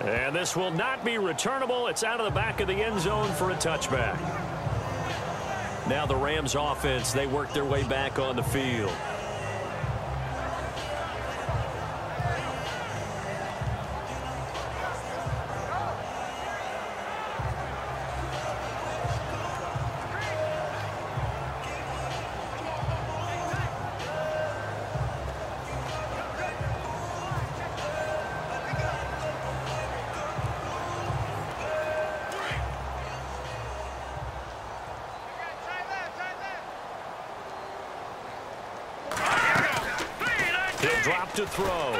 And this will not be returnable. It's out of the back of the end zone for a touchback. Now the Rams offense, they work their way back on the field. He'll drop to throw.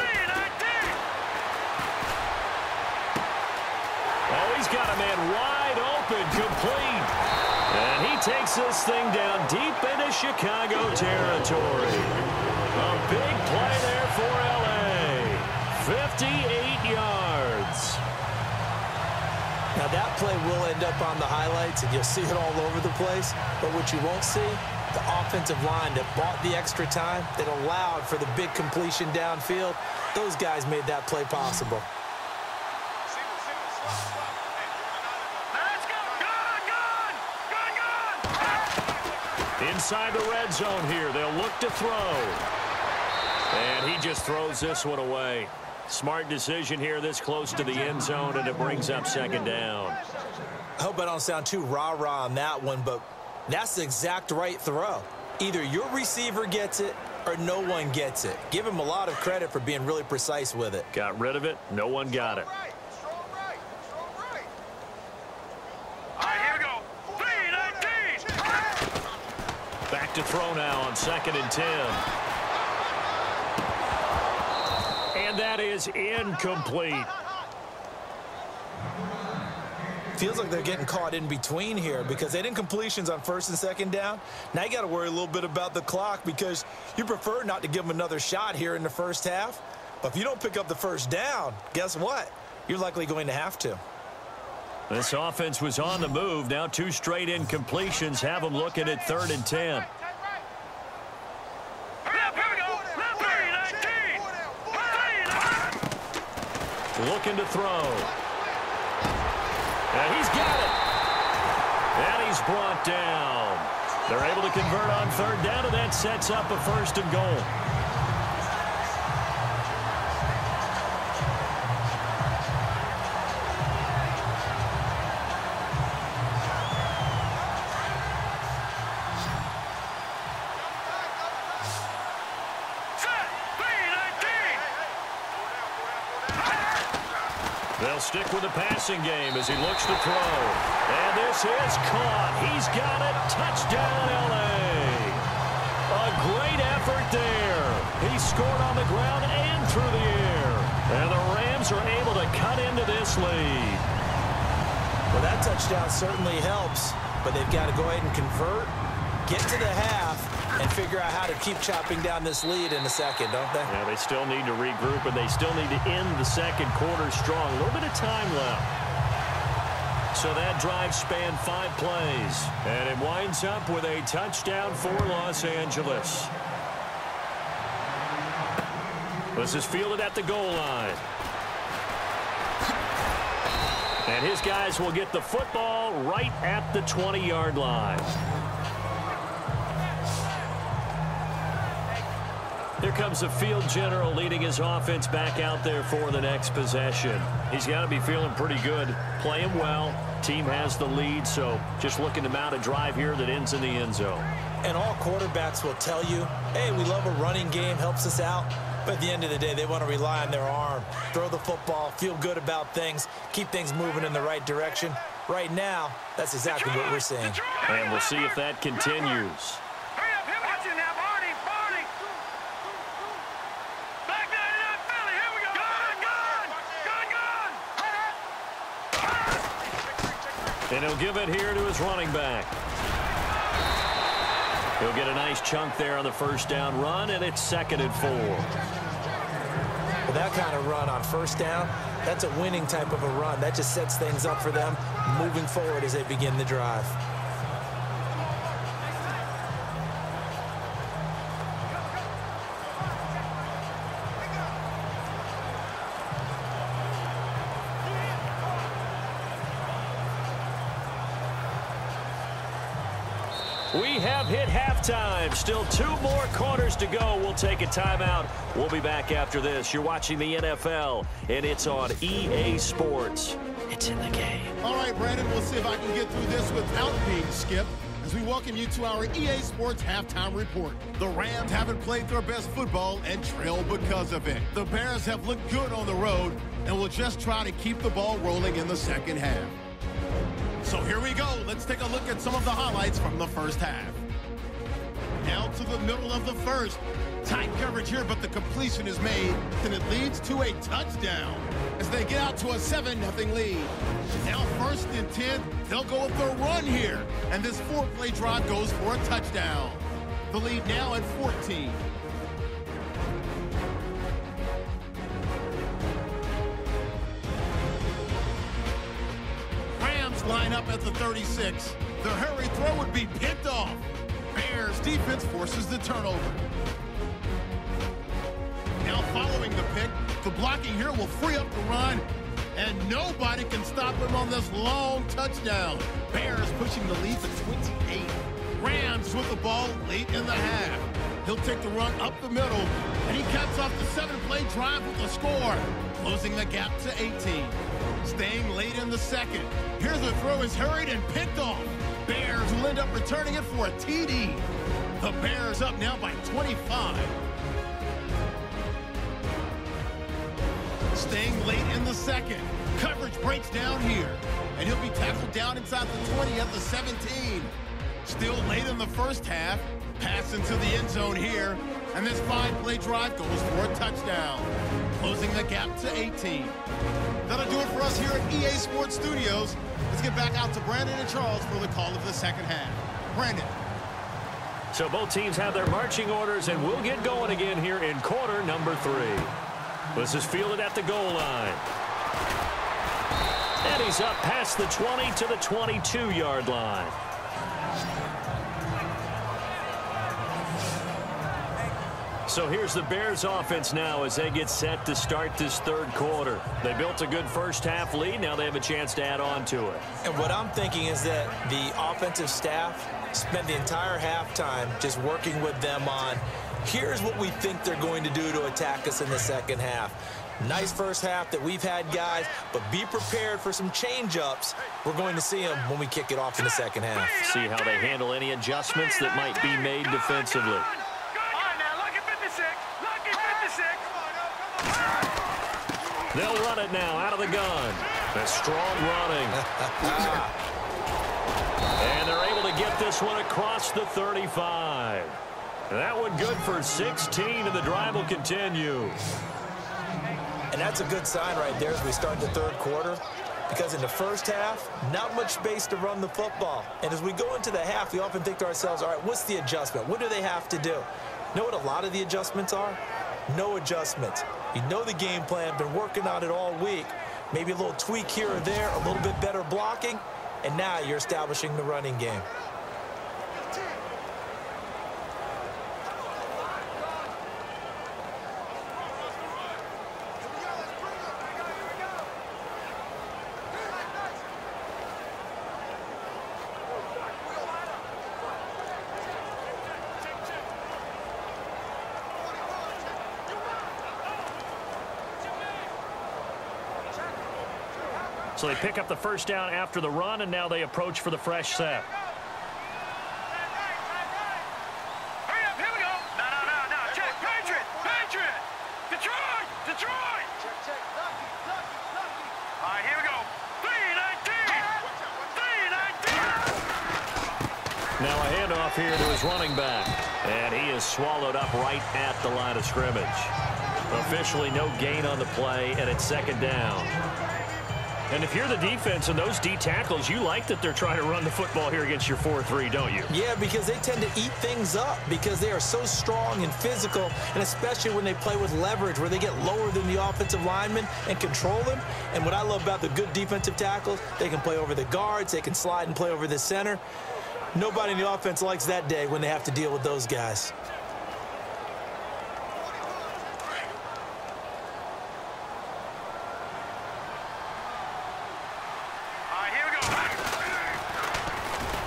Oh, he's got a man wide open, complete. And he takes this thing down deep into Chicago territory. A big play there for L.A. 58 yards. Now that play will end up on the highlights, and you'll see it all over the place. But what you won't see, the offensive line that bought the extra time, that allowed for the big completion downfield, those guys made that play possible. Inside the red zone here, they'll look to throw. And he just throws this one away. Smart decision here this close to the end zone, and it brings up second down. I hope I don't sound too rah-rah on that one, but that's the exact right throw. Either your receiver gets it or no one gets it. Give him a lot of credit for being really precise with it. Got rid of it. No one got it. Back to throw now on 2nd and 10. And that is incomplete. Feels like they're getting caught in between here because they didn't completions on 1st and 2nd down. Now you got to worry a little bit about the clock because you prefer not to give them another shot here in the first half. But if you don't pick up the first down, guess what? You're likely going to have to. This offense was on the move. Now 2 straight incompletions have them looking at 3rd and 10. Looking to throw. And he's got it. And he's brought down. They're able to convert on 3rd down, and that sets up a 1st and goal. They'll stick with the passing game as he looks to throw. And this is caught. He's got it. Touchdown, L.A. A great effort there. He scored on the ground and through the air. And the Rams are able to cut into this lead. Well, that touchdown certainly helps, but they've got to go ahead and convert, get to the half, and figure out how to keep chopping down this lead in the second, don't they? Yeah, they still need to regroup, and they still need to end the second quarter strong. A little bit of time left. So that drive spanned 5 plays, and it winds up with a touchdown for Los Angeles. This is fielded at the goal line. And his guys will get the football right at the 20-yard line. Here comes the field general leading his offense back out there for the next possession. He's got to be feeling pretty good, playing well. Team has the lead, so just looking to mount a drive here that ends in the end zone. And all quarterbacks will tell you, hey, we love a running game, helps us out. But at the end of the day, they want to rely on their arm, throw the football, feel good about things, keep things moving in the right direction. Right now, that's exactly what we're seeing. And we'll see if that continues. And he'll give it here to his running back. He'll get a nice chunk there on the first down run, and it's 2nd and 4. Well, that kind of run on first down, that's a winning type of a run. That just sets things up for them moving forward as they begin the drive. We have hit halftime. Still 2 more quarters to go. We'll take a timeout. We'll be back after this. You're watching the NFL, and it's on EA Sports. It's in the game. All right, Brandon, we'll see if I can get through this without being skipped as we welcome you to our EA Sports Halftime Report. The Rams haven't played their best football and trail because of it. The Bears have looked good on the road and will just try to keep the ball rolling in the second half. So here we go. Let's take a look at some of the highlights from the first half. Now to the middle of the first. Tight coverage here, but the completion is made, and it leads to a touchdown as they get out to a 7-0 lead. Now 1st and 10, they'll go with their run here, and this 4-play drive goes for a touchdown. The lead now at 14. Line up at the 36. The hurry throw would be picked off. Bears defense forces the turnover. Now following the pick, the blocking here will free up the run, and nobody can stop him on this long touchdown. Bears pushing the lead to 28. Rams with the ball late in the half. He'll take the run up the middle, and he caps off the 7-play drive with a score, closing the gap to 18. Staying late in the second. Here's the throw is hurried and picked off. Bears will end up returning it for a TD. The Bears up now by 25. Staying late in the second. Coverage breaks down here, and he'll be tackled down inside the 20 at the 17. Still late in the first half. Pass into the end zone here, and this 5-play drive goes for a touchdown, closing the gap to 18. That'll do it for us here at EA Sports Studios. Let's get back out to Brandon and Charles for the call of the second half. Brandon. So both teams have their marching orders, and we'll get going again here in quarter number 3. This is fielded at the goal line. And he's up past the 20 to the 22-yard line. So here's the Bears offense now as they get set to start this third quarter. They built a good first half lead. Now they have a chance to add on to it. And what I'm thinking is that the offensive staff spent the entire halftime just working with them on, here's what we think they're going to do to attack us in the second half. Nice first half that we've had, guys, but be prepared for some change-ups. We're going to see them when we kick it off in the second half. See how they handle any adjustments that might be made defensively. They'll run it now out of the gun. A strong running. And they're able to get this one across the 35. That one good for 16, and the drive will continue. And that's a good sign right there as we start the third quarter, because in the first half, not much space to run the football. And as we go into the half, we often think to ourselves, all right, what's the adjustment? What do they have to do? You know what a lot of the adjustments are? No adjustments. You know the game plan, been working on it all week. Maybe a little tweak here or there, a little bit better blocking, and now you're establishing the running game. So they pick up the first down after the run, and now they approach for the fresh set. Hurry up, here we go. No. Check. Patriot. Detroit. Check. All right, here we go. 3-19. Now a handoff here to his running back. And he is swallowed up right at the line of scrimmage. Officially no gain on the play, and it's second down. And if you're the defense and those D tackles, you like that they're trying to run the football here against your 4-3, don't you? Yeah, because they tend to eat things up because they are so strong and physical, and especially when they play with leverage where they get lower than the offensive linemen and control them. And what I love about the good defensive tackles, they can play over the guards, they can slide and play over the center. Nobody in the offense likes that day when they have to deal with those guys.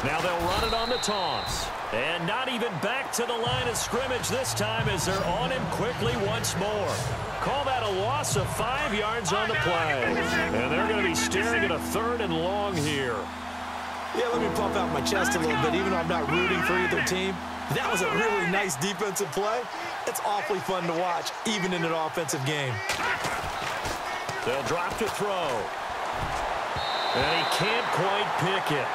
Now they'll run it on the toss. And not even back to the line of scrimmage this time as they're on him quickly once more. Call that a loss of 5 yards on the play. And they're going to be staring at a 3rd and long here. Yeah, let me pump out my chest a little bit, even though I'm not rooting for either team. That was a really nice defensive play. It's awfully fun to watch, even in an offensive game. They'll drop to throw. And he can't quite pick it.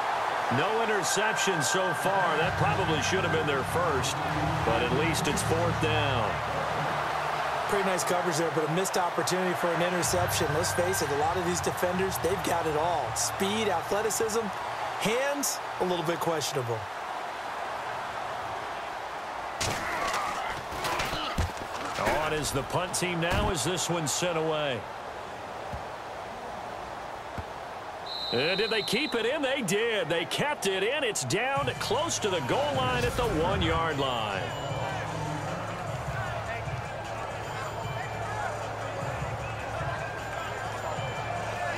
No interception so far. That probably should have been their first, but at least it's 4th down. Pretty nice coverage there, but a missed opportunity for an interception. Let's face it, a lot of these defenders, they've got it all. Speed, athleticism, hands, a little bit questionable. On is the punt team now as this one's sent away. And did they keep it in? They did. They kept it in. It's down close to the goal line at the 1-yard line.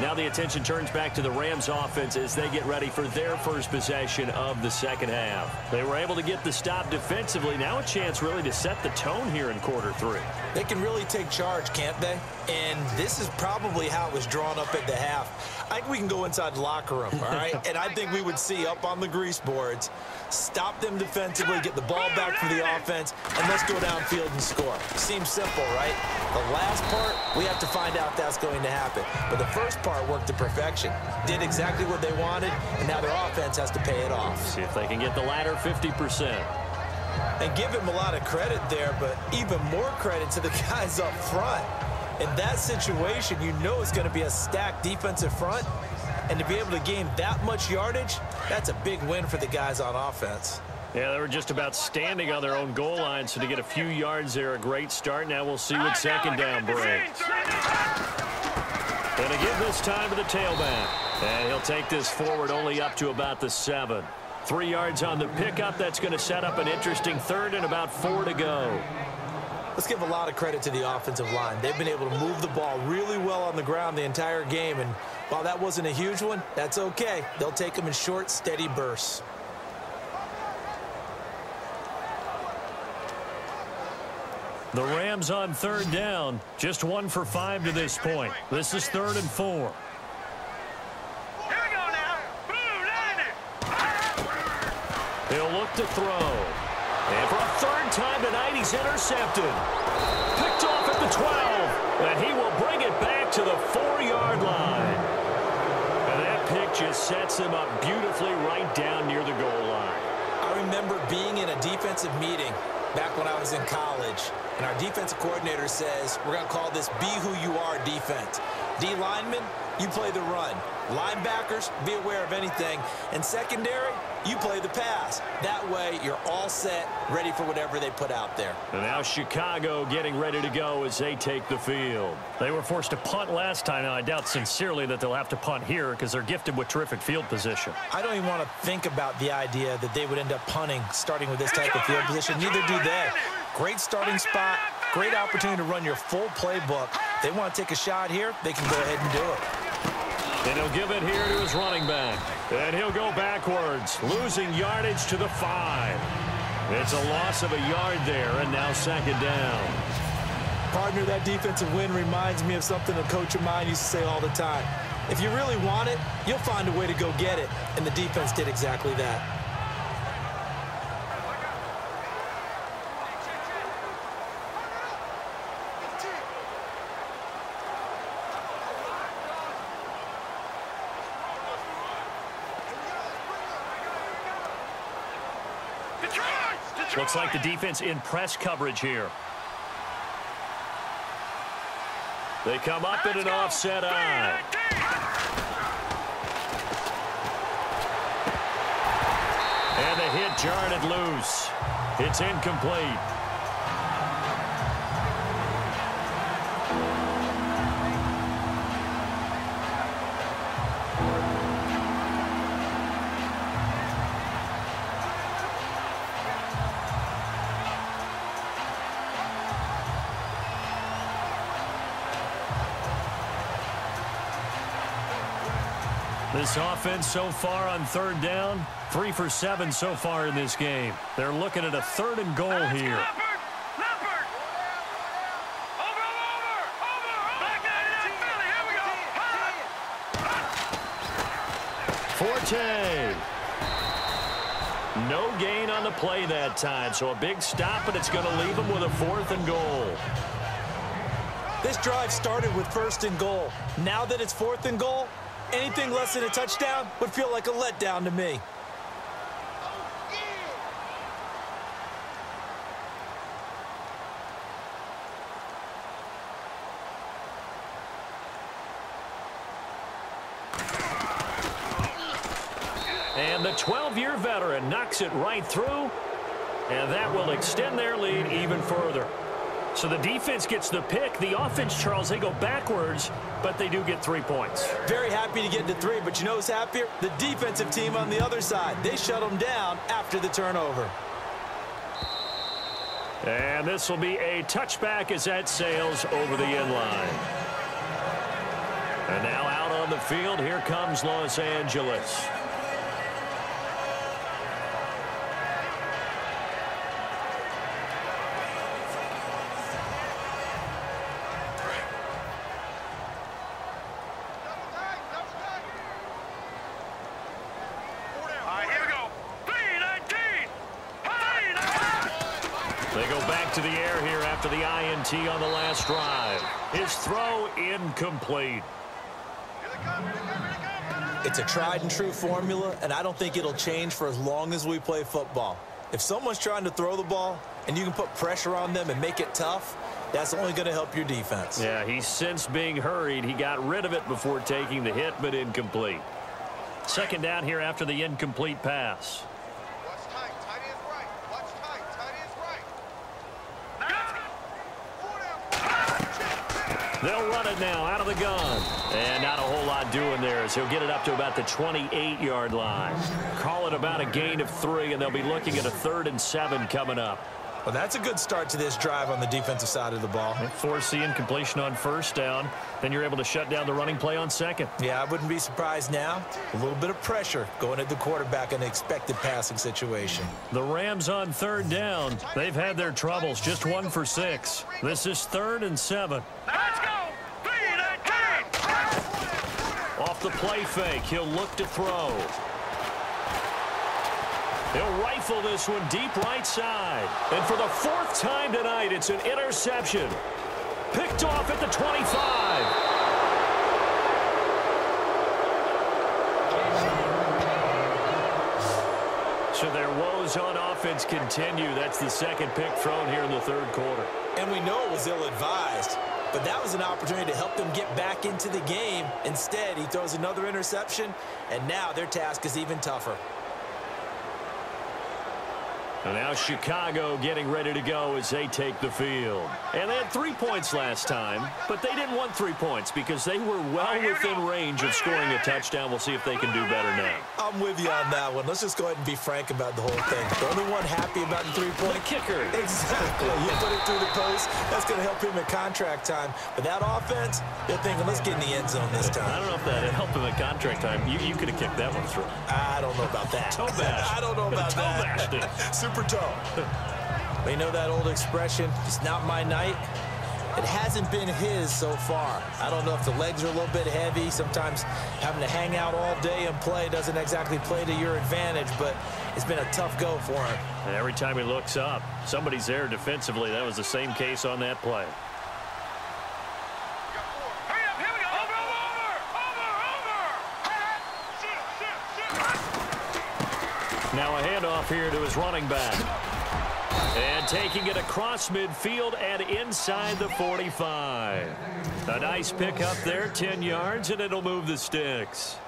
Now the attention turns back to the Rams offense as they get ready for their first possession of the second half. They were able to get the stop defensively. Now a chance really to set the tone here in quarter 3. They can really take charge, can't they? And this is probably how it was drawn up at the half. I think we can go inside the locker room, all right? And I think we would see up on the grease boards, stop them defensively, get the ball back for the offense, and let's go downfield and score. Seems simple, right? The last part, we have to find out that's going to happen. But the first part worked to perfection. Did exactly what they wanted, and now their offense has to pay it off. See if they can get the latter 50%. And give him a lot of credit there, but even more credit to the guys up front. In that situation, you know it's going to be a stacked defensive front. And to be able to gain that much yardage, that's a big win for the guys on offense. Yeah, they were just about standing on their own goal line, so to get a few yards there, a great start. Now we'll see what second down brings. And again this time to the tailback. And he'll take this forward only up to about the 7. 3 yards on the pickup. That's going to set up an interesting 3rd and about 4 to go. Let's give a lot of credit to the offensive line. They've been able to move the ball really well on the ground the entire game. And while that wasn't a huge one, that's okay. They'll take them in short, steady bursts. The Rams on 3rd down. Just 1 for 5 to this point. This is 3rd and 4. Here we go now. Boom, landed. He'll look to throw. And for a 3rd time tonight, he's intercepted. Picked off at the 12. And he will bring it back to the 4-yard line. And that pick just sets him up beautifully right down near the goal line. I remember being in a defensive meeting back when I was in college, and our defensive coordinator says, we're going to call this be who you are defense. D linemen, you play the run. Linebackers, be aware of anything. And secondary, you play the pass. That way, you're all set, ready for whatever they put out there. And now Chicago getting ready to go as they take the field. They were forced to punt last time. Now, I doubt sincerely that they'll have to punt here because they're gifted with terrific field position. I don't even want to think about the idea that they would end up punting starting with this type of field position. Neither do they. Great starting spot, great opportunity to run your full playbook. If they want to take a shot here, they can go ahead and do it. And he'll give it here to his running back. And he'll go backwards, losing yardage to the 5. It's a loss of a yard there, and now 2nd down. Partner, that defensive win reminds me of something a coach of mine used to say all the time. If you really want it, you'll find a way to go get it. And the defense did exactly that. Looks like the defense in press coverage here. They come up in an offset eye. And the hit jarred it loose. It's incomplete. This offense so far on third down, 3 for 7 so far in this game. They're looking at a 3rd and goal here. Forte. No gain on the play that time, so a big stop, and it's going to leave them with a 4th and goal. This drive started with 1st and goal. Now that it's 4th and goal, anything less than a touchdown would feel like a letdown to me. And the 12-year veteran knocks it right through, and that will extend their lead even further. So the defense gets the pick. The offense, Charles, they go backwards, but they do get 3 points. Very happy to get to 3, but you know who's happier? The defensive team on the other side. They shut them down after the turnover. And this will be a touchback as that sails over the end line. And now out on the field, here comes Los Angeles. To the air here after the INT on the last drive. His throw incomplete. It's a tried and true formula, and I don't think it'll change for as long as we play football. If someone's trying to throw the ball and you can put pressure on them and make it tough, that's only going to help your defense. Yeah, he's since being hurried. He got rid of it before taking the hit, but incomplete. 2nd down here after the incomplete pass. They'll run it now out of the gun. And not a whole lot doing there as he'll get it up to about the 28-yard line. Call it about a gain of 3, and they'll be looking at a 3rd and 7 coming up. Well, that's a good start to this drive on the defensive side of the ball. Force the incompletion on 1st down. Then you're able to shut down the running play on 2nd. Yeah, I wouldn't be surprised now. A little bit of pressure going at the quarterback in an expected passing situation. The Rams on 3rd down. They've had their troubles. Just 1 for 6. This is 3rd and 7. Let's go! Off the play fake, he'll look to throw. He'll rifle this one deep right side. And for the 4th time tonight, it's an interception. Picked off at the 25. So their woes on offense continue. That's the 2nd pick thrown here in the 3rd quarter. And we know it was ill-advised, but that was an opportunity to help them get back into the game. Instead, he throws another interception, and now their task is even tougher. And now Chicago getting ready to go as they take the field. And they had 3 points last time, but they didn't want 3 points because they were well within range of scoring a touchdown. We'll see if they can do better now. I'm with you on that one. Let's just go ahead and be frank about the whole thing. The only one happy about the 3-point. The kicker. Exactly. You put it through the post. That's going to help him at contract time. But that offense, they're thinking, let's get in the end zone this time. I don't know if that helped him at contract time. You could have kicked that one through. I don't know about that. Toe bash. I don't know about that. Toe bashed it. Super toe. They know that old expression, it's not my night. It hasn't been his so far. I don't know if the legs are a little bit heavy. Sometimes having to hang out all day and play doesn't exactly play to your advantage, but it's been a tough go for him. And every time he looks up, somebody's there defensively. That was the same case on that play. Now a handoff here to his running back. And taking it across midfield and inside the 45. A nice pickup there, 10 yards, and it'll move the sticks.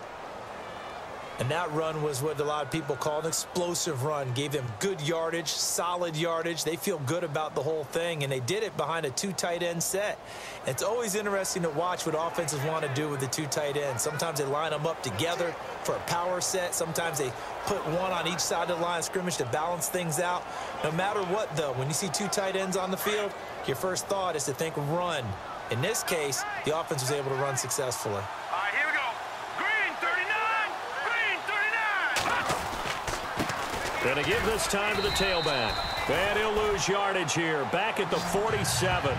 And that run was what a lot of people call an explosive run. Gave them good yardage, solid yardage. They feel good about the whole thing, and they did it behind a 2 tight end set. It's always interesting to watch what offenses want to do with the 2 tight ends. Sometimes they line them up together for a power set. Sometimes they put one on each side of the line of scrimmage to balance things out. No matter what, though, when you see 2 tight ends on the field, your first thought is to think run. In this case, the offense was able to run successfully. All right, here we go. Green, 39. Gonna give this time to the tailback. And he'll lose yardage here. Back at the 47.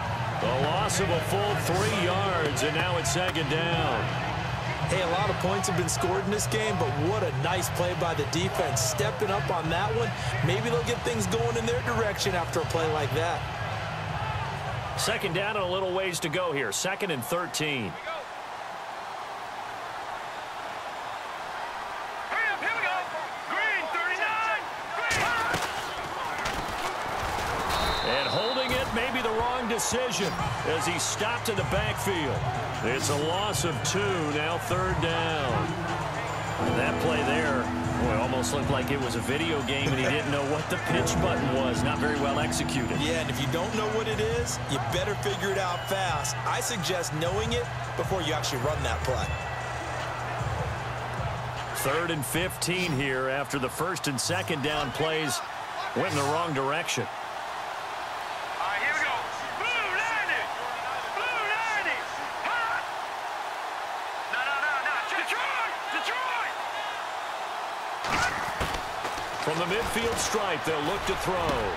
A loss of a full 3 yards, and now it's second down. Hey, a lot of points have been scored in this game, but what a nice play by the defense. Stepping up on that one. Maybe they'll get things going in their direction after a play like that. Second down and a little ways to go here. 2nd and 13. Maybe the wrong decision as he stopped in the backfield. It's a loss of 2, now 3rd down. And that play there, boy, almost looked like it was a video game and he didn't know what the pitch button was. Not very well executed. Yeah, and if you don't know what it is, you better figure it out fast. I suggest knowing it before you actually run that play. 3rd and 15 here after the 1st and 2nd down plays went in the wrong direction. From the midfield stripe, they'll look to throw.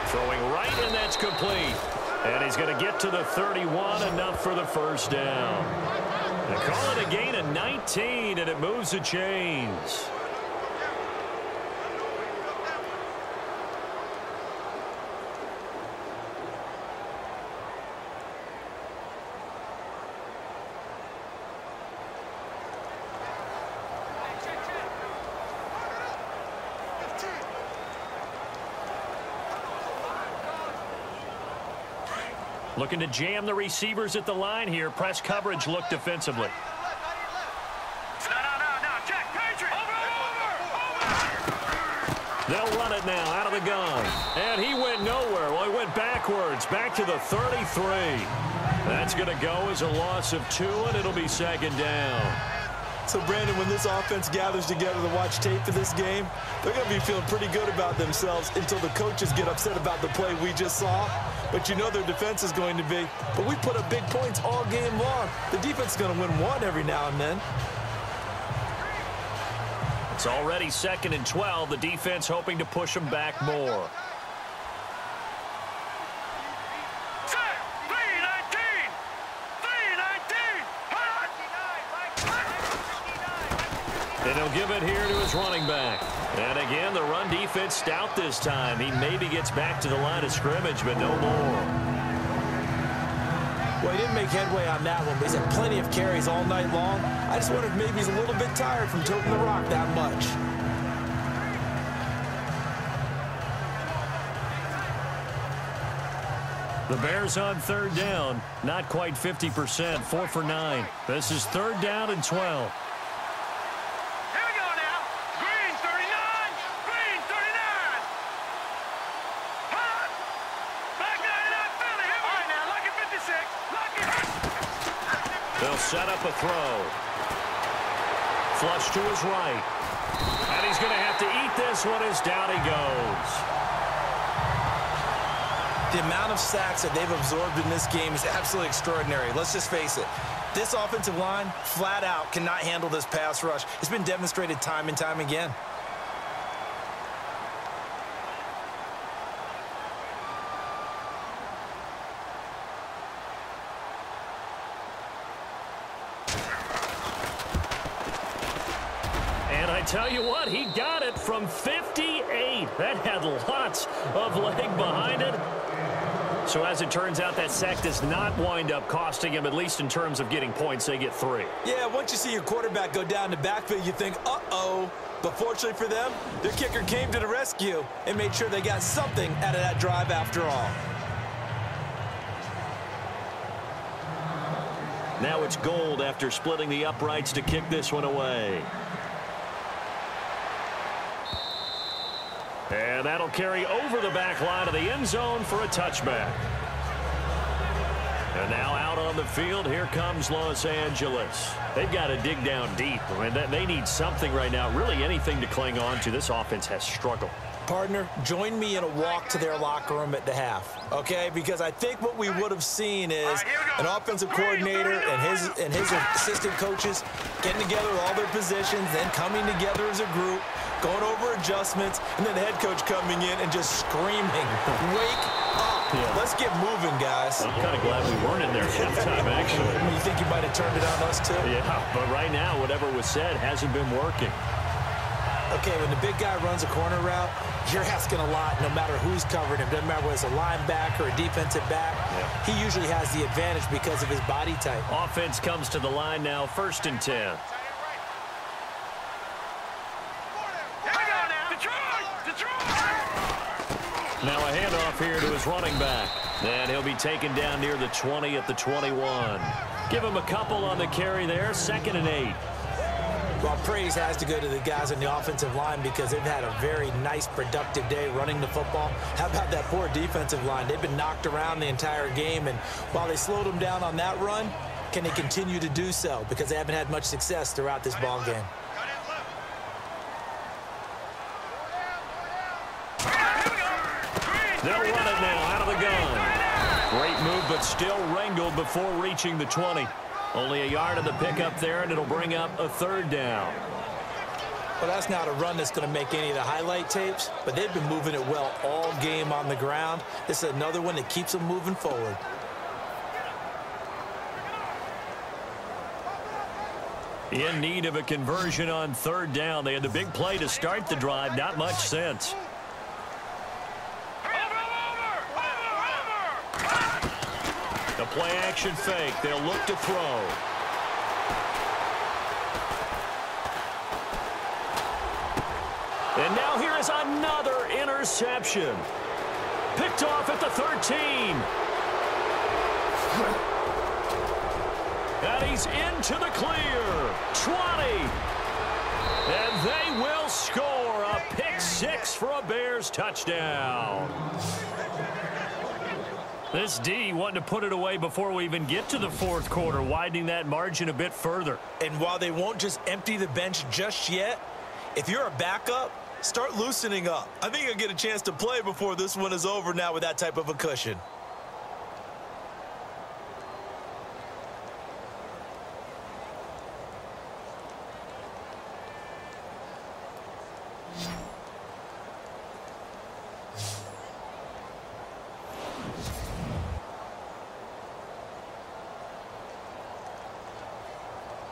Throwing right, and that's complete. And he's going to get to the 31, enough for the 1st down. They call it a gain of 19, and it moves the chains. Looking to jam the receivers at the line here. Press coverage look defensively. They'll run it now out of the gun. And he went nowhere. Well, he went backwards. Back to the 33. That's going to go as a loss of 2, and it'll be 2nd down. So, Brandon, when this offense gathers together to watch tape for this game, they're going to be feeling pretty good about themselves until the coaches get upset about the play we just saw. But you know their defense is going to be. But we put up big points all game long. The defense is going to win one every now and then. It's already 2nd and 12. The defense hoping to push them back more. And he'll give it here to his running back. And again, the run defense stout this time. He maybe gets back to the line of scrimmage, but no more. Well, he didn't make headway on that one, but he's had plenty of carries all night long. I just wonder if maybe he's a little bit tired from toting the rock that much. The Bears on 3rd down. Not quite 50%. 4 for 9. This is 3rd down and 12. They'll set up a throw. Flush to his right. And he's going to have to eat this one as down he goes. The amount of sacks that they've absorbed in this game is absolutely extraordinary. Let's just face it. This offensive line, flat out, cannot handle this pass rush. It's been demonstrated time and time again. I tell you what, he got it from 58. That had lots of leg behind it. So as it turns out, that sack does not wind up costing him, at least in terms of getting points. They get 3. Yeah, once you see your quarterback go down the backfield, you think, uh-oh. But fortunately for them, their kicker came to the rescue and made sure they got something out of that drive after all. Now it's Gold after splitting the uprights to kick this one away. And that'll carry over the back line of the end zone for a touchback. And now out on the field, here comes Los Angeles. They've got to dig down deep. I mean, they need something right now, really anything to cling on to. This offense has struggled. Partner, join me in a walk to their locker room at the half, okay? Because I think what we would have seen is an offensive coordinator and his assistant coaches getting together all their positions, then coming together as a group, going over adjustments, and then the head coach coming in and just screaming, wake up. Yeah. Let's get moving, guys. I'm kind of glad we weren't in there at halftime, actually. You think you might have turned it on us, too? Yeah, but right now, whatever was said hasn't been working. Okay, when the big guy runs a corner route, you're asking a lot no matter who's covering him. Doesn't matter whether it's a linebacker or a defensive back. Yeah. He usually has the advantage because of his body type. Offense comes to the line now, 1st and 10. Now a handoff here to his running back. And he'll be taken down near the 20 at the 21. Give him a couple on the carry there, 2nd and 8. Well, praise has to go to the guys on the offensive line because they've had a very nice, productive day running the football. How about that poor defensive line? They've been knocked around the entire game, and while they slowed them down on that run, can they continue to do so? Because they haven't had much success throughout this ball game. They'll run it now out of the gun. Great move, but still wrangled before reaching the 20. Only a yard of the pickup there, and it'll bring up a 3rd down. Well, that's not a run that's going to make any of the highlight tapes, but they've been moving it well all game on the ground. This is another one that keeps them moving forward. In need of a conversion on 3rd down. They had the big play to start the drive. Not much sense. The play action fake. They'll look to throw. And now here is another interception. Picked off at the 13. And he's into the clear. 20. And they will score a pick 6 for a Bears touchdown. This D wanting to put it away before we even get to the 4th quarter, widening that margin a bit further. And while they won't just empty the bench just yet, if you're a backup, start loosening up. I think you'll get a chance to play before this one is over now with that type of a cushion.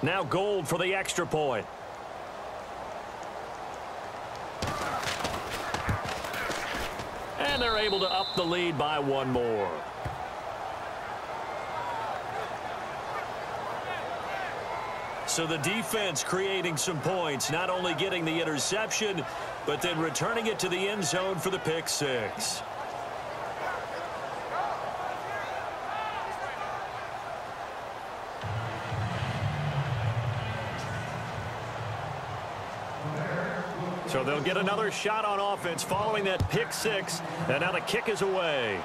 Now Gold for the extra point. And they're able to up the lead by 1 more. So the defense creating some points, not only getting the interception, but then returning it to the end zone for the pick 6. So they'll get another shot on offense following that pick 6, and now the kick is away.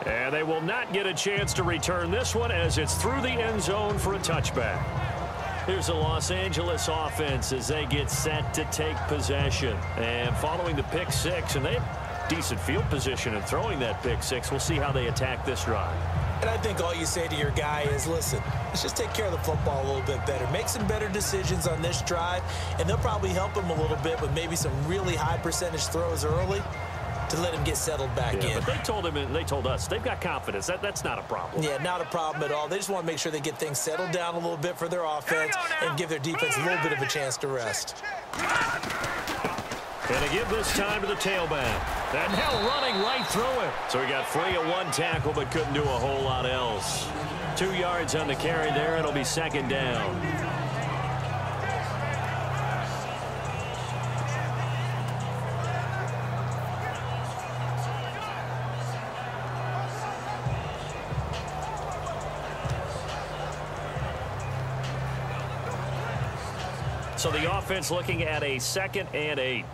And they will not get a chance to return this one as it's through the end zone for a touchback. Here's the Los Angeles offense as they get set to take possession. And following the pick 6, and they have decent field position in throwing that pick 6. We'll see how they attack this drive. And I think all you say to your guy is, listen, let's just take care of the football a little bit better. Make some better decisions on this drive, and they'll probably help him a little bit with maybe some really high percentage throws early to let him get settled back in. But they told him, and they told us, they've got confidence. That's not a problem. Yeah, not a problem at all. They just want to make sure they get things settled down a little bit for their offense and give their defense a little bit of a chance to rest. Gonna give this time to the tailback. And now running right through it. So he got free of 1 tackle, but couldn't do a whole lot else. 2 yards on the carry there. It'll be 2nd down. So the offense looking at a 2nd and 8.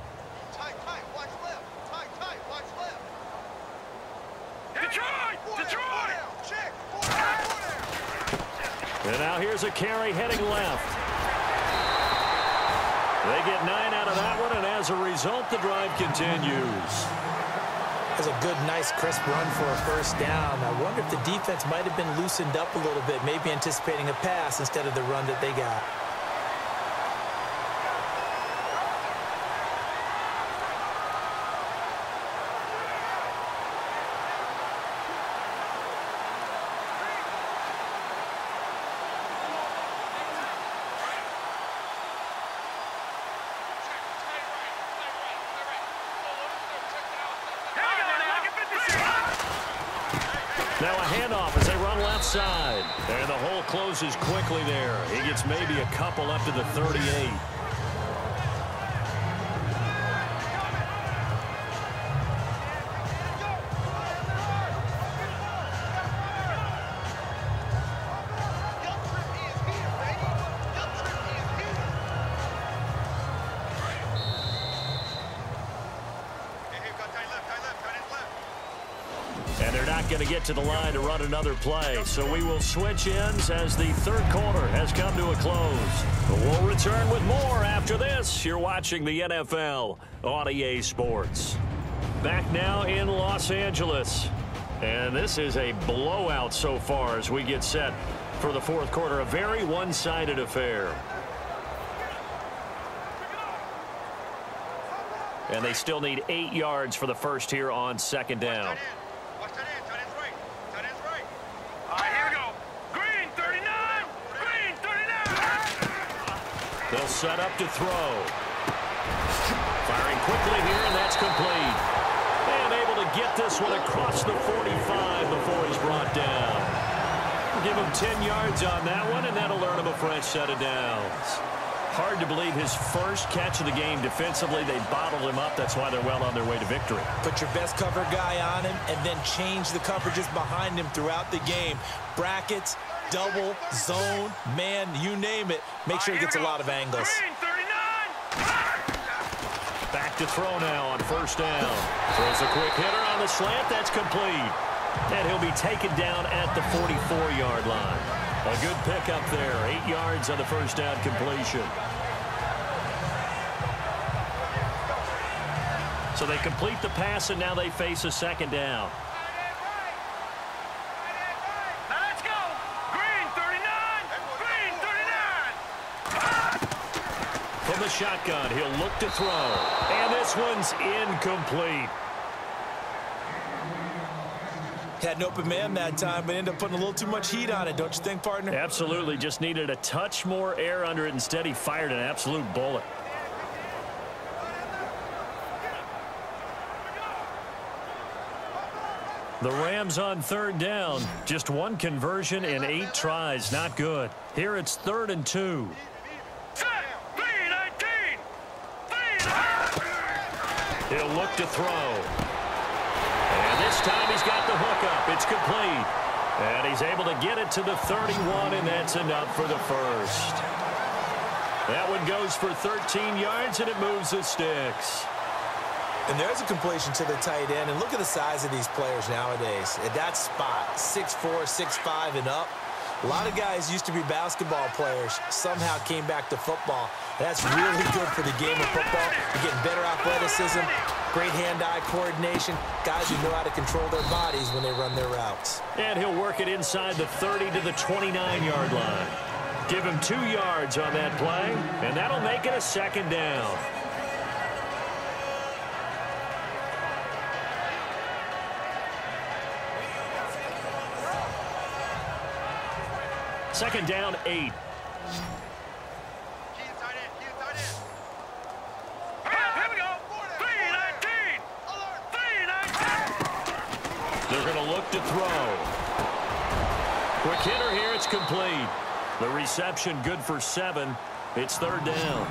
And now here's a carry heading left. They get 9 out of that one, and as a result, the drive continues. That's a good, nice, crisp run for a 1st down. I wonder if the defense might have been loosened up a little bit, maybe anticipating a pass instead of the run that they got. side. And the hole closes quickly there. He gets maybe a couple up to the 38. And they're not going to get to the line to run another play. So we will switch ends as the third quarter has come to a close. But we'll return with more after this. You're watching the NFL on EA Sports. Back now in Los Angeles. And this is a blowout so far as we get set for the fourth quarter. A very one-sided affair. And they still need 8 yards for the first here on second down. They'll set up to throw. Firing quickly here, and that's complete. And able to get this one across the 45 before he's brought down. Give him 10 yards on that one, and that'll earn him a fresh set of downs. Hard to believe his first catch of the game defensively. They bottled him up. That's why they're well on their way to victory. Put your best cover guy on him and then change the coverages behind him throughout the game. Brackets, double, zone, man, you name it. Make sure he gets a lot of angles. Back to throw now on first down. Throws a quick hitter on the slant. That's complete. And he'll be taken down at the 44-yard line. A good pickup there. 8 yards on the first down completion. So they complete the pass, and now they face a second down. Now let's go. Green 39. Green 39. From the shotgun, he'll look to throw. And this one's incomplete. Had an open man that time, but ended up putting a little too much heat on it, don't you think, partner? Absolutely. Just needed a touch more air under it. Instead, he fired an absolute bullet. The Rams on third down. Just one conversion in 8 tries. Not good. Here it's 3rd and 2. He'll look to throw. And this time he's got the hook up. It's complete. And he's able to get it to the 31, and that's enough for the first. That one goes for 13 yards, and it moves the sticks. And there's a completion to the tight end. And look at the size of these players nowadays. At that spot, 6'4", 6'5", and up. A lot of guys used to be basketball players, somehow came back to football. That's really good for the game of football. You're getting better athleticism, great hand-eye coordination, guys who know how to control their bodies when they run their routes. And he'll work it inside the 30 to the 29-yard line. Give him 2 yards on that play, and that'll make it a second down. Second down, 8. They're going to look to throw. Quick hitter here. It's complete. The reception good for 7. It's 3rd down.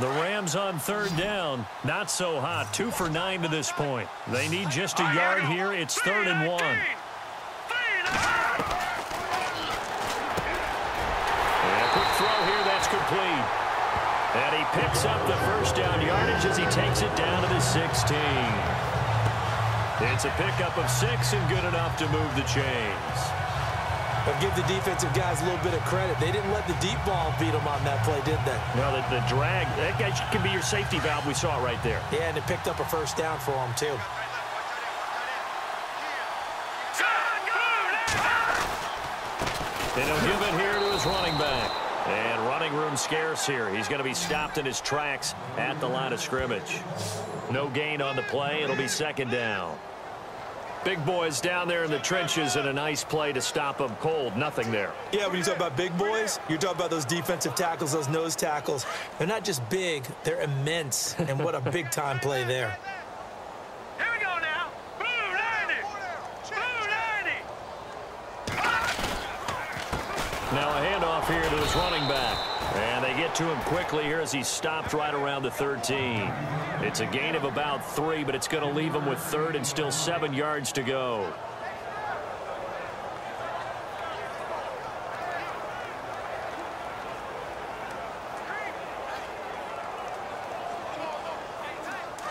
The Rams on 3rd down. Not so hot. 2 for 9 to this point. They need just a yard here. It's 3rd and 1. And a quick throw here. That's complete. And he picks up the first down yardage as he takes it down to the 16. It's a pickup of 6 and good enough to move the chains. But give the defensive guys a little bit of credit. They didn't let the deep ball beat them on that play, did they? No, the drag, that guy can be your safety valve. We saw it right there. Yeah, and it picked up a first down for them, too. And he'll give it here to his running back. And running room scarce here. He's going to be stopped in his tracks at the line of scrimmage. No gain on the play. It'll be second down. Big boys down there in the trenches, and a nice play to stop them cold. Nothing there. Yeah, when you talk about big boys, you're talking about those defensive tackles, those nose tackles. They're not just big, they're immense. And what a big-time play there. Here we go now. Blue 90. Blue 90. Now a handoff here to his running back. And they get to him quickly here as he's stopped right around the 13. It's a gain of about 3, but it's going to leave him with third and still 7 yards to go.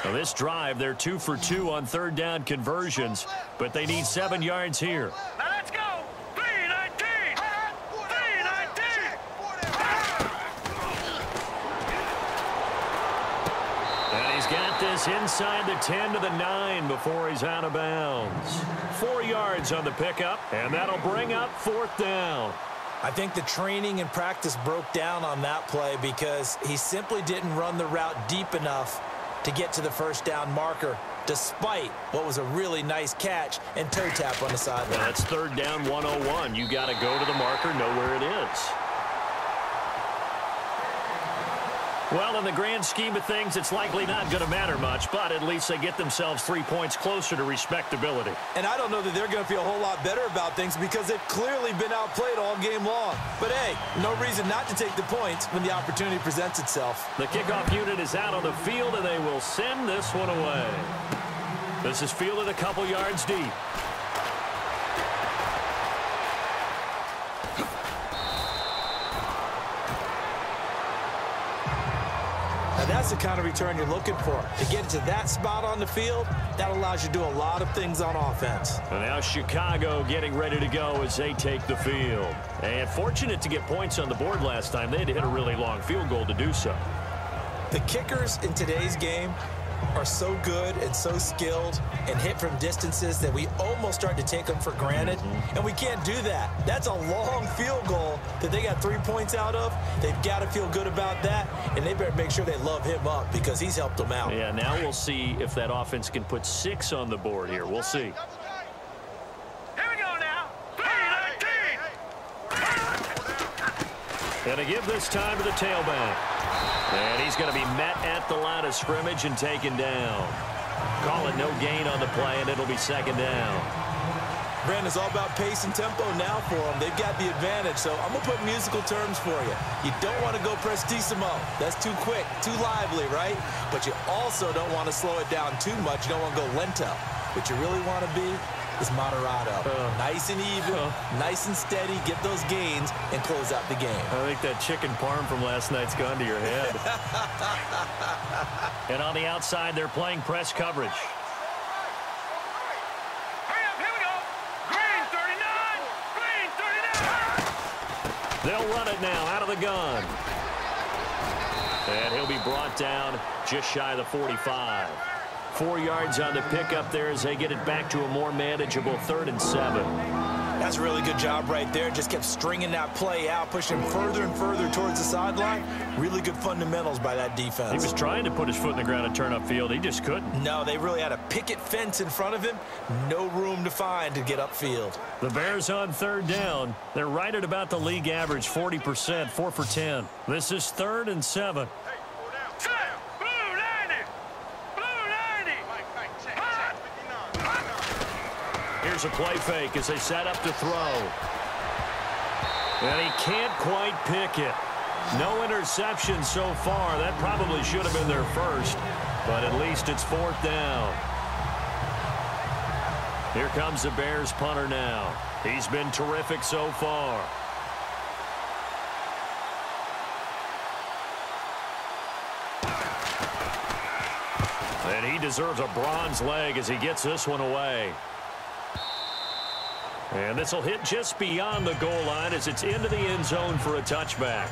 Now this drive, they're 2 for 2 on third down conversions, but they need 7 yards here. Now let's go. 319. 319. And he's got this inside the 10 to the 9 before he's out of bounds. 4 yards on the pickup, and that'll bring up fourth down. I think the training and practice broke down on that play because he simply didn't run the route deep enough to get to the first down marker, despite what was a really nice catch and toe tap on the sideline. That's third down 101. You got to go to the marker, know where it is. Well, in the grand scheme of things, it's likely not going to matter much, but at least they get themselves 3 points closer to respectability. And I don't know that they're going to feel a whole lot better about things because they've clearly been outplayed all game long. But, hey, no reason not to take the points when the opportunity presents itself. The kickoff unit is out on the field, and they will send this one away. This is fielded a couple yards deep. Now that's the kind of return you're looking for. To get to that spot on the field, that allows you to do a lot of things on offense. And now Chicago getting ready to go as they take the field. And fortunate to get points on the board last time. They had to hit a really long field goal to do so. The kickers in today's game are so good and so skilled and hit from distances that we almost start to take them for granted. And we can't do that. That's a long field goal that they got 3 points out of. They've got to feel good about that, and they better make sure they love him up because he's helped them out. Yeah, now we'll see if that offense can put 6 on the board here. We'll see. Here we go now. 319. Going to give this time to the tailback. And he's going to be met at the line of scrimmage and taken down. Call it no gain on the play, and it'll be second down. Brandon's all about pace and tempo now for them. They've got the advantage, so I'm going to put musical terms for you. You don't want to go prestissimo. That's too quick, too lively, right? But you also don't want to slow it down too much. You don't want to go lento. What you really want to be is moderato. Nice and even, nice and steady, get those gains, and close out the game. I think that chicken parm from last night's gone to your head. And on the outside, they're playing press coverage. Hurry up, here we go. Green 39. Green 39. They'll run it now out of the gun. And he'll be brought down just shy of the 45. 4 yards on the pickup there as they get it back to a more manageable 3rd and 7. That's a really good job right there. Just kept stringing that play out, pushing him further and further towards the sideline. Really good fundamentals by that defense. He was trying to put his foot in the ground and turn upfield. He just couldn't. No, they really had a picket fence in front of him. No room to find to get upfield. The Bears on 3rd down. They're right at about the league average, 40%, 4 for 10. This is 3rd and 7. Here's a play fake as they set up to throw. And he can't quite pick it. No interception so far. That probably should have been their first, but at least it's 4th down. Here comes the Bears punter now. He's been terrific so far. And he deserves a bronze leg as he gets this one away. And this will hit just beyond the goal line as it's into the end zone for a touchback.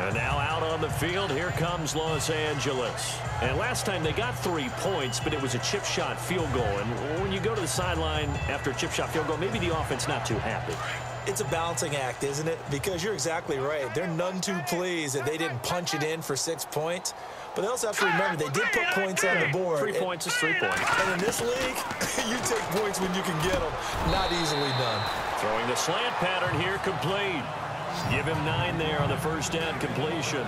And now out on the field, here comes Los Angeles. And last time they got 3 points, but it was a chip shot field goal. And when you go to the sideline after a chip shot field goal, maybe the offense not too happy. It's a balancing act, isn't it? Because you're exactly right. They're none too pleased that they didn't punch it in for 6 points. But they also have to remember they did put points on the board. 3 points is 3 points. And in this league, you take points when you can get them. Not easily done. Throwing the slant pattern here, complete. Give him 9 there on the first down completion.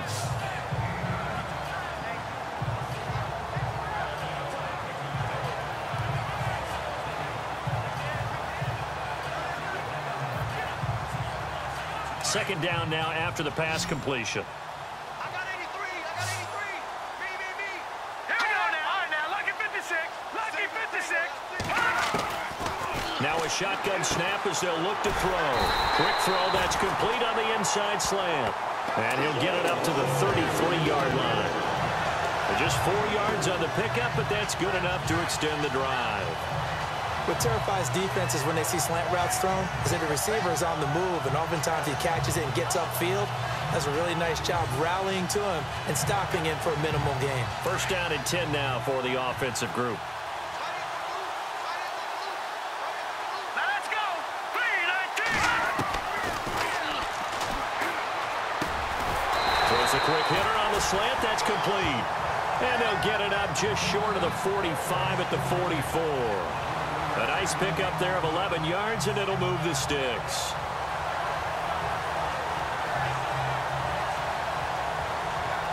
Second down now after the pass completion. I got 83. I got 83. Me. Here we go now. All right, now, lucky 56. Lucky 56. Now a shotgun snap as they'll look to throw. Quick throw that's complete on the inside slant. And he'll get it up to the 33-yard line. Just 4 yards on the pickup, but that's good enough to extend the drive. What terrifies defenses when they see slant routes thrown is that the receiver is on the move, and oftentimes he catches it and gets upfield. Does a really nice job rallying to him and stopping him for a minimal gain. First down and 10 now for the offensive group. Now let's go. 3-19. Throws a quick hitter on the slant. That's complete. And they'll get it up just short of the 45 at the 44. A nice pickup there of 11 yards, and it'll move the sticks.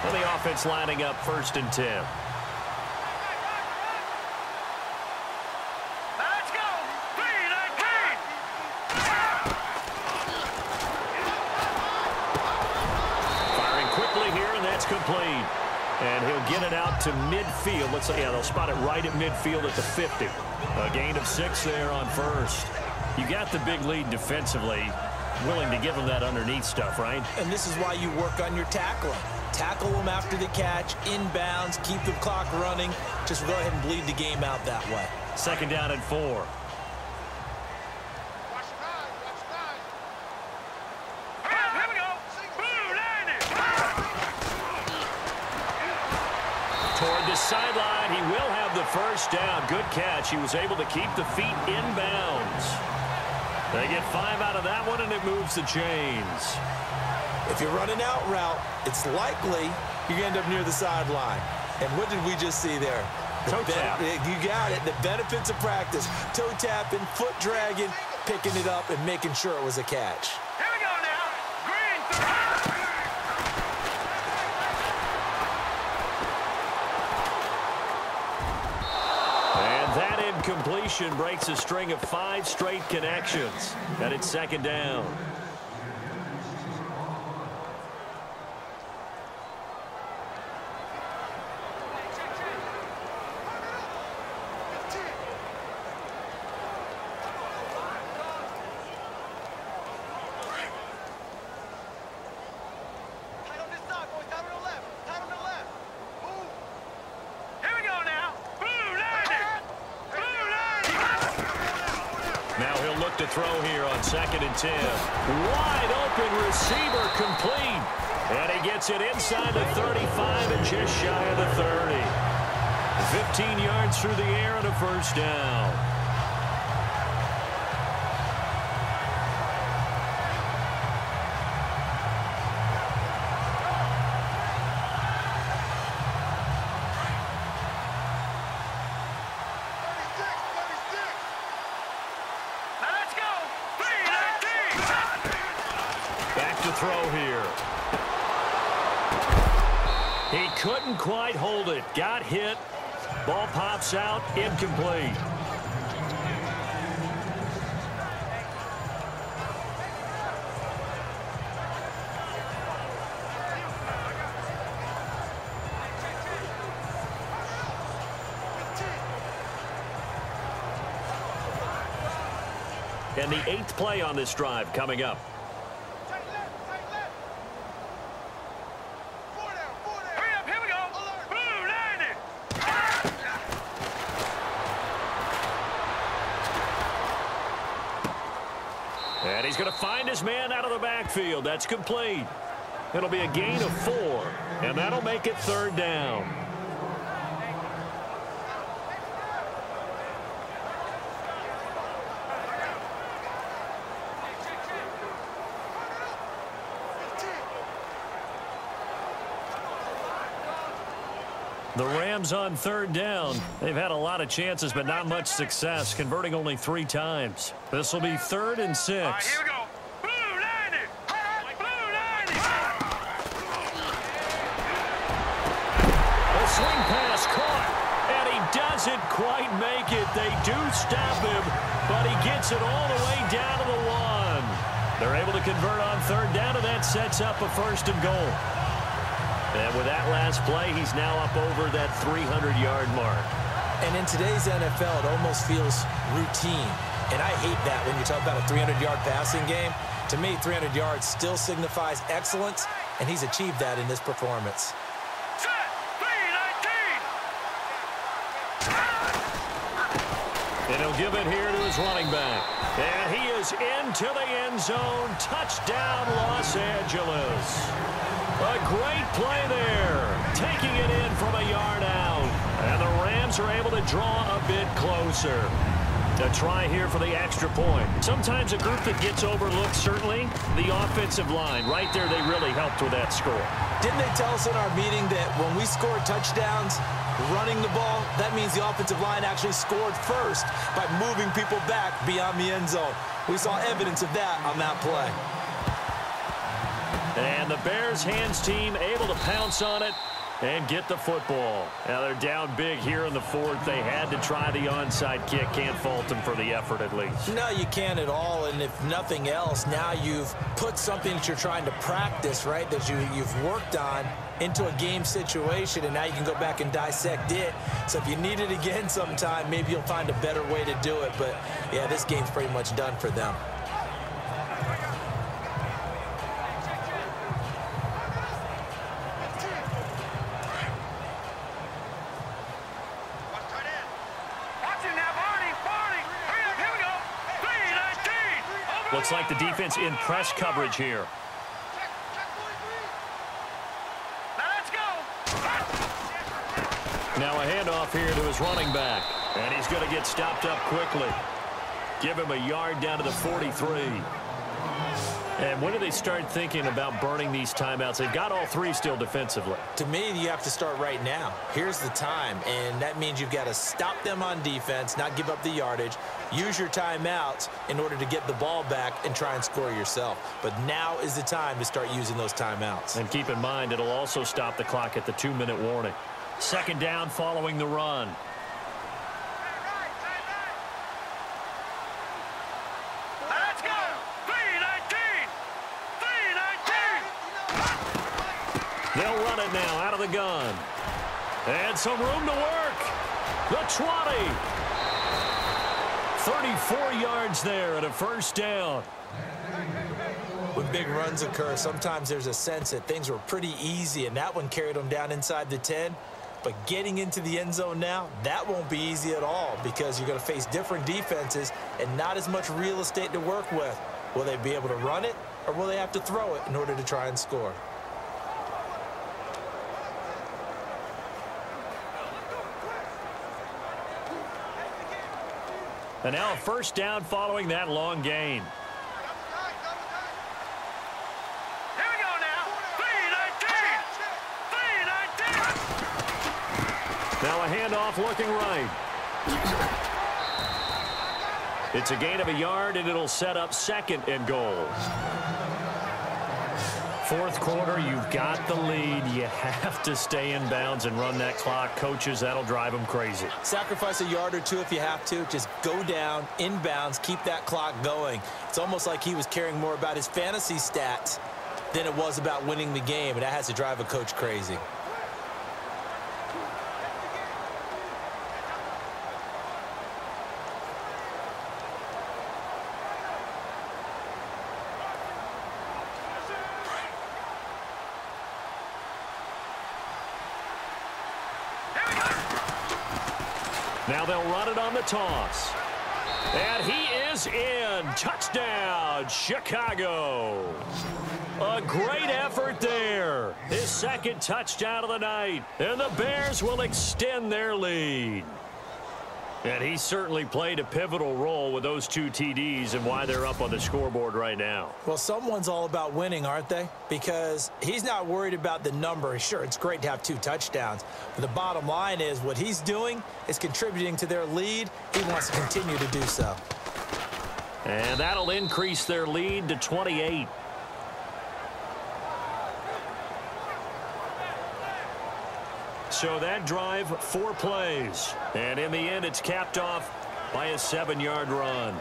And the offense lining up first and 10. Now let's go. 3-19. Firing quickly here, and that's complete. And he'll get it out to midfield. Let's say, yeah, they'll spot it right at midfield at the 50. A gain of 6 there on first. You got the big lead defensively. Willing to give them that underneath stuff, right? And this is why you work on your tackling. Tackle them after the catch, inbounds, keep the clock running. Just go ahead and bleed the game out that way. Second down and 4. Toward the sideline, he will have the first down. Good catch. He was able to keep the feet inbounds. They get 5 out of that one, and it moves the chains. If you're running out route, it's likely you're going to end up near the sideline. And what did we just see there? Toe tap. You got it. The benefits of practice. Toe tapping, foot dragging, picking it up, and making sure it was a catch. Here we go now. Green. And that incompletion breaks a string of 5 straight connections. And it's second down. To throw here on second and 10. Wide open receiver complete. And he gets it inside the 35 and just shy of the 30. 15 yards through the air and a first down. Throw here. He couldn't quite hold it. Got hit. Ball pops out. Incomplete. And the 8th play on this drive coming up. And he's going to find his man out of the backfield. That's complete. It'll be a gain of 4, and that'll make it third down. The Rams on third down. They've had a lot of chances, but not much success, converting only 3 times. This will be 3rd and 6. All right, here we go. Blue 90. Blue 90. A swing pass caught, and he doesn't quite make it. They do stop him, but he gets it all the way down to the 1. They're able to convert on third down, and that sets up a 1st and goal. And with that last play, he's now up over that 300-yard mark. And in today's NFL, it almost feels routine. And I hate that when you talk about a 300-yard passing game. To me, 300 yards still signifies excellence, and he's achieved that in this performance. Set. 3-19. And he'll give it here to his running back. And he is into the end zone. Touchdown, Los Angeles. A great play there. Taking it in from a yard out. And the Rams are able to draw a bit closer. A try here for the extra point. Sometimes a group that gets overlooked, certainly, the offensive line. Right there, they really helped with that score. Didn't they tell us in our meeting that when we score touchdowns running the ball, that means the offensive line actually scored first by moving people back beyond the end zone? We saw evidence of that on that play. And the Bears hands team able to pounce on it and get the football. Now they're down big here in the 4th. They had to try the onside kick. Can't fault them for the effort at least. No, you can't at all. And if nothing else, now you've put something that you're trying to practice, right, that you've worked on into a game situation, and now you can go back and dissect it. So if you need it again sometime, maybe you'll find a better way to do it. But, yeah, this game's pretty much done for them. Looks like the defense in press coverage here. Now a handoff here to his running back. And he's going to get stopped up quickly. Give him a yard down to the 43. And when do they start thinking about burning these timeouts? They've got all 3 still defensively. To me, you have to start right now. Here's the time, and that means you've got to stop them on defense, not give up the yardage, use your timeouts in order to get the ball back and try and score yourself. But now is the time to start using those timeouts. And keep in mind, it'll also stop the clock at the 2-minute warning. 2nd down following the run. They'll run it now out of the gun. And some room to work. The 20. 34 yards there and a 1st down. When big runs occur, sometimes there's a sense that things were pretty easy, and that one carried them down inside the 10. But getting into the end zone now, that won't be easy at all because you're going to face different defenses and not as much real estate to work with. Will they be able to run it, or will they have to throw it in order to try and score? And now a 1st down following that long gain. Here we go now. 3-19. Now a handoff looking right. It's a gain of a yard, and it'll set up 2nd and goal. 4th quarter, you've got the lead. You have to stay in bounds and run that clock. Coaches, that'll drive them crazy. Sacrifice a yard or 2 if you have to. Just go down, in bounds, keep that clock going. It's almost like he was caring more about his fantasy stats than it was about winning the game, and that has to drive a coach crazy. Now they'll run it on the toss. And he is in. Touchdown, Chicago. A great effort there. His 2nd touchdown of the night. And the Bears will extend their lead. And he certainly played a pivotal role with those 2 TDs and why they're up on the scoreboard right now. Well, someone's all about winning, aren't they? Because he's not worried about the number. Sure, it's great to have 2 touchdowns. But the bottom line is what he's doing is contributing to their lead. He wants to continue to do so. And that'll increase their lead to 28. So that drive, 4 plays. And in the end, it's capped off by a 7-yard run.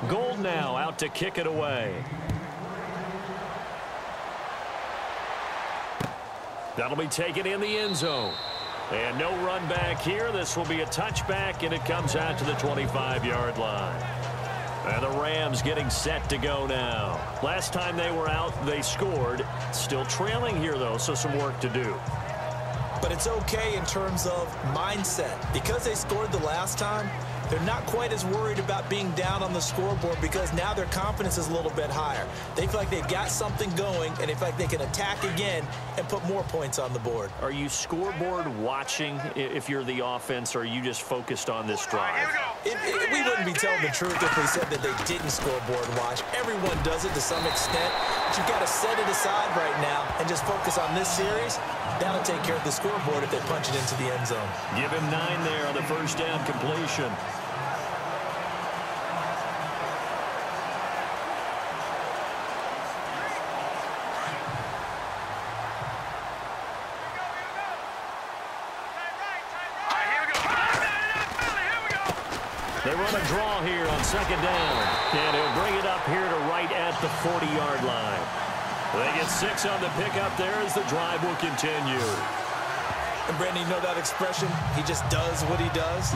Gold now out to kick it away. That'll be taken in the end zone. And no run back here. This will be a touchback, and it comes out to the 25-yard line. And the Rams getting set to go now. Last time they were out, they scored. Still trailing here, though, so some work to do. But it's okay in terms of mindset. Because they scored the last time, they're not quite as worried about being down on the scoreboard because now their confidence is a little bit higher. They feel like they've got something going, and they feel like they can attack again and put more points on the board. Are you scoreboard watching if you're the offense, or are you just focused on this drive? We wouldn't be telling the truth if we said that they didn't scoreboard watch. Everyone does it to some extent, but you've got to set it aside right now and just focus on this series. That'll take care of the scoreboard if they punch it into the end zone. Give him 9 there on the first down completion. They run a draw here on second down. And he'll bring it up here to right at the 40-yard line. They get 6 on the pickup there as the drive will continue. And, Brandon, you know that expression? He just does what he does?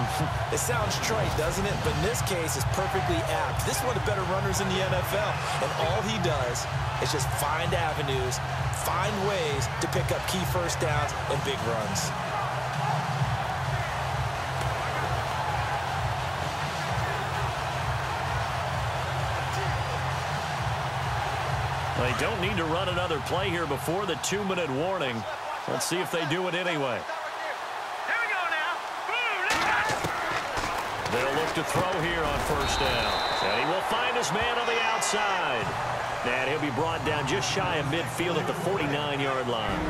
It sounds trite, doesn't it? But in this case, it's perfectly apt. This is one of the better runners in the NFL. And all he does is just find avenues, find ways to pick up key first downs and big runs. They don't need to run another play here before the 2-minute warning. Let's see if they do it anyway. Here we go now. They'll look to throw here on first down. And he will find his man on the outside. And he'll be brought down just shy of midfield at the 49-yard line.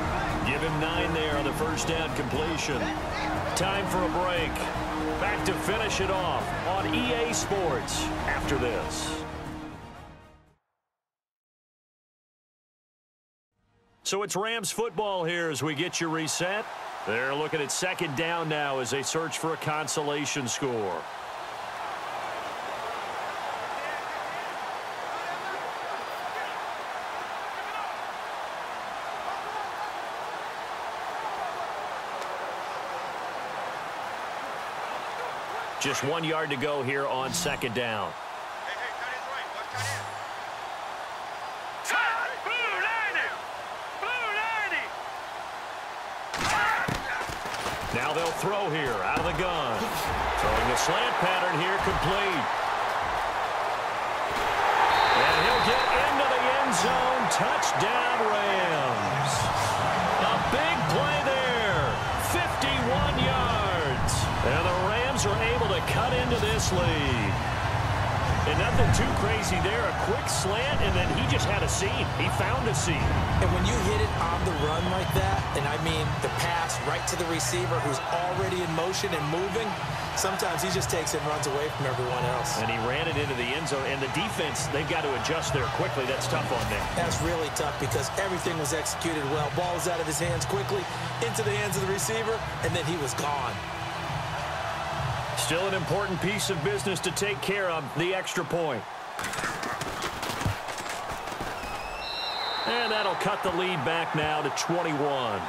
Give him 9 there on the first down completion. Time for a break. Back to finish it off on EA Sports after this. So it's Rams football here as we get you reset. They're looking at second down now as they search for a consolation score. Just 1 yard to go here on second down. Now they'll throw here out of the gun. Throwing the slant pattern here complete. And he'll get into the end zone. Touchdown, Rams. A big play there. 51 yards. And the Rams are able to cut into this lead. And nothing too crazy there. A quick slant, and then he just had a seam. He found a seam. And when you hit it on the run like that, and I mean the pass right to the receiver who's already in motion and moving, sometimes he just takes it and runs away from everyone else. And he ran it into the end zone. And the defense, they've got to adjust there quickly. That's tough on them. That's really tough because everything was executed well. Ball was out of his hands quickly, into the hands of the receiver, and then he was gone. Still an important piece of business to take care of, the extra point. And that'll cut the lead back now to 21.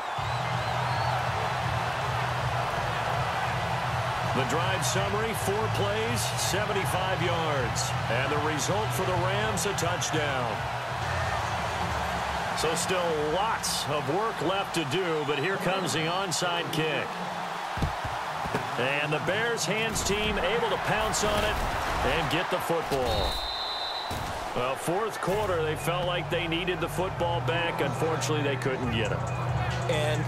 The drive summary, 4 plays, 75 yards. And the result for the Rams, a touchdown. So still lots of work left to do, but here comes the onside kick. And the Bears hands team able to pounce on it and get the football. Well, fourth quarter, they felt like they needed the football back. Unfortunately, they couldn't get it. And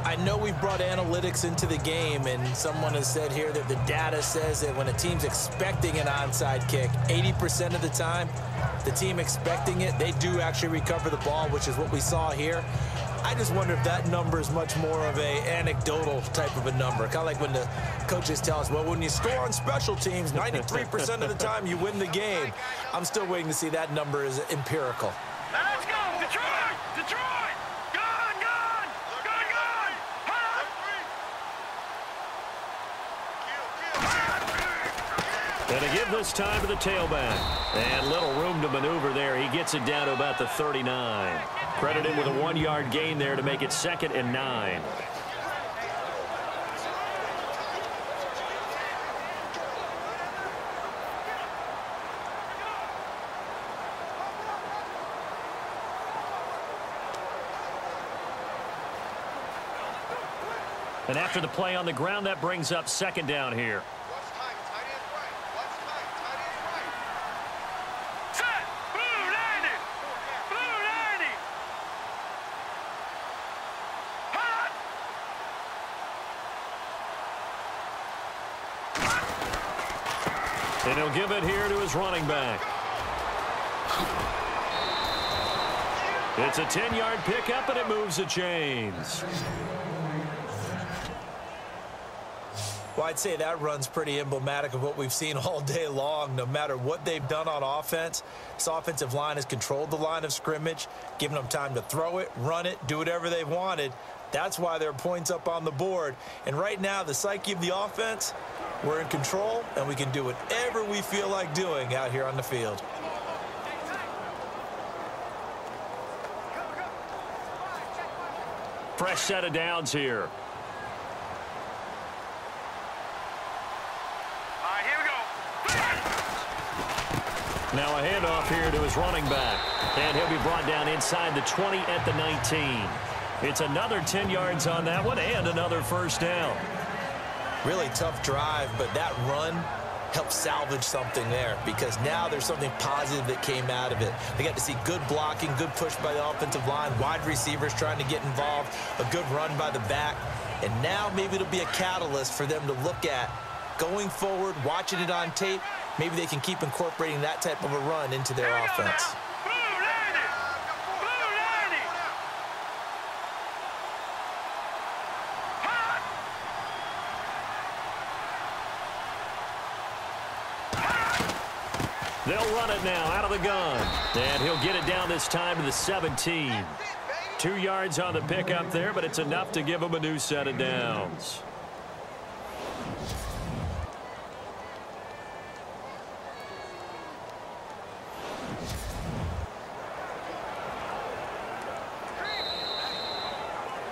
I know we've brought analytics into the game, and someone has said here that the data says that when a team's expecting an onside kick, 80% of the time, the team expecting it, they do actually recover the ball, which is what we saw here. I just wonder if that number is much more of a anecdotal type of a number. Kind of like when the coaches tell us, well, when you score on special teams, 93% of the time you win the game. I'm still waiting to see that number is empirical. Now let's go! Detroit! Detroit! Gone! Gone! Gone! Gone! And to give this time to the tailback. And little room to maneuver there. He gets it down to about the 39. Credited with a 1-yard gain there to make it 2nd and 9. And after the play on the ground, that brings up 2nd down here. And he'll give it here to his running back. It's a 10-yard pickup, and it moves the chains. Well, I'd say that run's pretty emblematic of what we've seen all day long. No matter what they've done on offense, this offensive line has controlled the line of scrimmage, given them time to throw it, run it, do whatever they wanted. That's why there are points up on the board. And right now, the psyche of the offense, we're in control, and we can do whatever we feel like doing out here on the field. Fresh set of downs here. Now a handoff here to his running back. And he'll be brought down inside the 20 at the 19. It's another 10 yards on that one and another first down. Really tough drive, but that run helped salvage something there because now there's something positive that came out of it. They got to see good blocking, good push by the offensive line, wide receivers trying to get involved, a good run by the back. And now maybe it'll be a catalyst for them to look at going forward, watching it on tape. Maybe they can keep incorporating that type of a run into their offense. They'll run it now out of the gun. And he'll get it down this time to the 17. 2 yards on the pickup there, but it's enough to give him a new set of downs.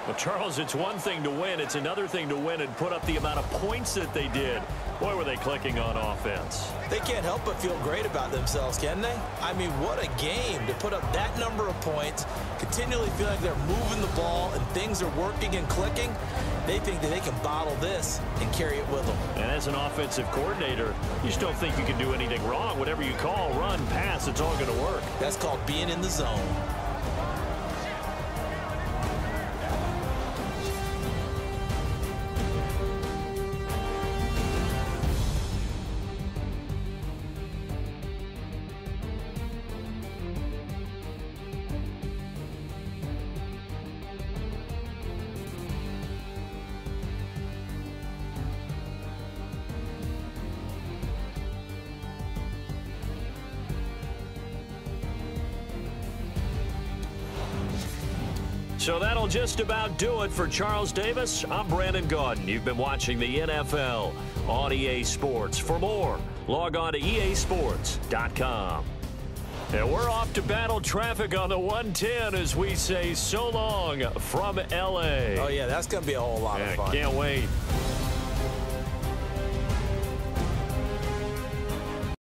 Well, Charles, it's one thing to win. It's another thing to win and put up the amount of points that they did. Boy, were they clicking on offense. They can't help but feel great about themselves, can they? I mean, what a game to put up that number of points, continually feel like they're moving the ball and things are working and clicking. They think that they can bottle this and carry it with them. And as an offensive coordinator, you just don't think you can do anything wrong. Whatever you call, run, pass, it's all going to work. That's called being in the zone. So that'll just about do it for Charles Davis. I'm Brandon Gaudin. You've been watching the NFL on EA Sports. For more, log on to easports.com. And we're off to battle traffic on the 110 as we say so long from L.A. Oh, yeah, that's going to be a whole lot of fun. Can't wait.